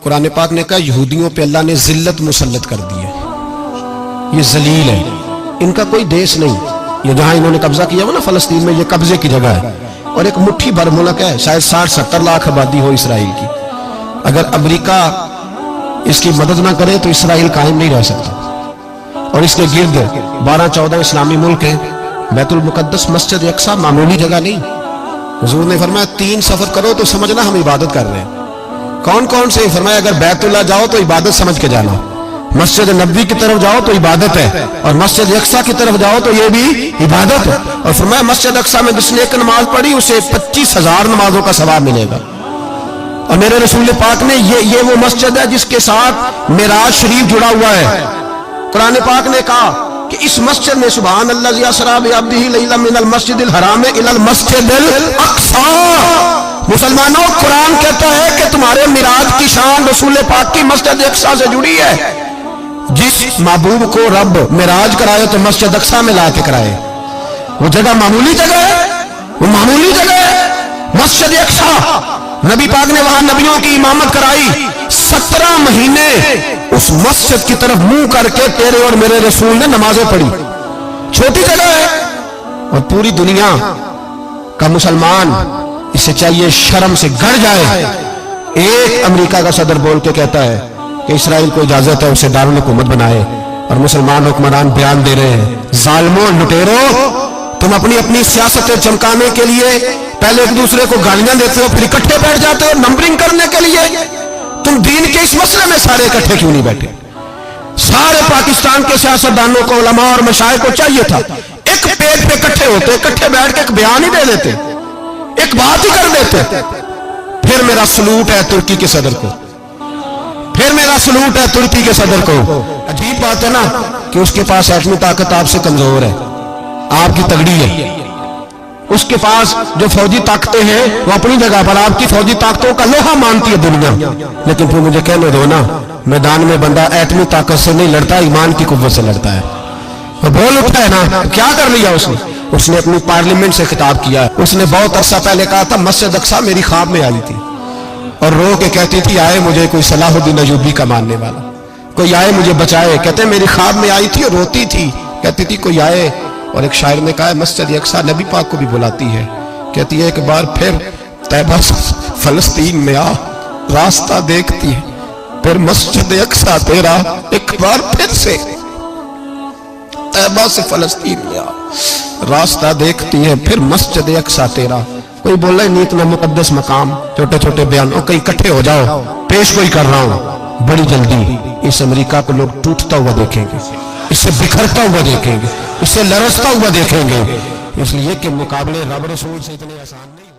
قرآن پاک نے کہا یہودیوں پہ اللہ نے ذلت مسلط کر دی ہے، یہ ذلیل ہے، ان کا کوئی دیش نہیں، یہ جہاں انہوں نے قبضہ کیا ہوا نا فلسطین میں، یہ قبضے کی جگہ ہے اور ایک مٹھی بھر ملک ہے، شاید 60-70 لاکھ آبادی ہو اسرائیل کی۔ اگر امریکہ اس کی مدد نہ کرے تو اسرائیل قائم نہیں رہ سکتا، اور اس کے گرد 12-14 اسلامی ملک ہیں۔ بیت المقدس مسجد اقصیٰ معمولی جگہ نہیں، حضور نے فرمایا 3 سفر کرو تو سمجھنا ہم عبادت کر رہے ہیں۔ کون کون سے؟ فرمایا اگر بیت اللہ جاؤ تو عبادت سمجھ کے جانا، مسجد نبوی کی طرف جاؤ تو عبادت ہے، اور مسجد اقصیٰ کی طرف جاؤ تو یہ بھی عبادت ہے۔ اور فرمایا مسجد اقصیٰ میں جس نے ایک نماز پڑھی اسے 25,000 نمازوں کا ثواب ملے گا۔ اور میرے رسول پاک نے یہ وہ مسجد ہے جس کے ساتھ معراج شریف جڑا ہوا ہے۔ قرآن پاک نے کہا کہ اس مسجد میں سبحان اللہ اسریٰ بعبدہ لیلا من المسجد الحرام الی المسجد الاقصیٰ۔ مسلمانوں، قرآن کہتا ہے کہ تمہارے معراج کی شان رسول پاک کی مسجد اقصیٰ سے جڑی ہے۔ جس محبوب کو رب معراج کرائے تو مسجد اقصیٰ میں لا کے کرائے۔ وہ جگہ معمولی جگہ ہے، وہ معمولی جگہ ہے مسجد اقصیٰ۔ نبی پاک نے وہاں نبیوں کی امامت کرائی، 17 مہینے اس مسجد کی طرف منہ کر کے تیرے اور میرے رسول نے نمازیں پڑھی۔ چھوٹی جگہ ہے، اور پوری دنیا کا مسلمان اسے چاہیے شرم سے گڑ جائے۔ ایک امریکہ کا صدر بول کے کہتا ہے کہ اسرائیل کو اجازت ہے اسے دارالحکومت بنائے، اور مسلمان حکمران بیان دے رہے ہیں ظالموں، لٹیروں، تم اپنی سیاستیں چمکانے کے لیے پہلے ایک دوسرے کو گالیاں دیتے ہو، پھر اکٹھے بیٹھ جاتے ہو نمبرنگ کرنے کے لیے۔ تم دین کے اس مسئلے میں سارے اکٹھے کیوں نہیں بیٹھے؟ سارے پاکستان کے سیاستدانوں کو، علماء اور مشائخ کو چاہیے تھا ایک پیج پہ اکٹھے ہوتے، اکٹھے بیٹھ کے ایک بیان ہی دے دیتے، ایک بات ہی کر دیتے۔ پھر میرا سلوٹ ہے ترکی کے صدر کو، پھر میرا سلوٹ ہے ترکی کے صدر کو۔ عجیب بات ہے نا کہ اس کے پاس ایٹمی طاقت آپ سے کمزور ہے، آپ کی تگڑی ہے۔ اس کے پاس جو فوجی طاقتیں ہیں وہ اپنی جگہ پر آپ کی فوجی طاقتوں کا لوہا مانتی ہے دنیا، لیکن پھر مجھے کہنے دو نا، میدان میں بندہ ایٹمی طاقت سے نہیں لڑتا، ایمان کی قوت سے لڑتا ہے۔ وہ بول اٹھا ہے نا، کیا کر لیا اس نے اپنی پارلیمنٹ سے خطاب کیا۔ اس نے بہت عرصہ پہلے کہا تھا مسجد اقصیٰ میری خواب میں آئی تھی، اور رو کے کہتی تھی آئے مجھے کوئی صلاح الدین ایوبی کا ماننے والا، کوئی آئے مجھے بچائے۔ کہتے میری خواب میں آئی تھی اور روتی تھی، کہتی تھی کوئی آئے۔ اور ایک شاعر نے کہا ہے مسجد اقصیٰ نبی پاک کو بھی بلاتی ہے، کہتی ہے ایک بار پھر طیبہ فلسطین میں آ، راستہ دیکھتی ہے پھر مسجد اقصیٰ تیرا، ایک بار پھر سے طیبہ سے فلسطین میں آ، راستہ دیکھتی ہے پھر مسجد اقصیٰ تیرا۔ کوئی بول رہا ہے نہیں اتنا مقدس مقام، چھوٹے چھوٹے بیان، اور کہیں اکٹھے ہو جاؤ، پیش گوئی کر رہا ہوں بڑی جلدی اس امریکہ کو لوگ ٹوٹتا ہوا دیکھیں گے، اس سے بکھرتا ہوا دیکھیں گے، اس سے لرزتا ہوا دیکھیں گے، اس لیے کہ مقابلے رب رسول سے اتنے آسان نہیں۔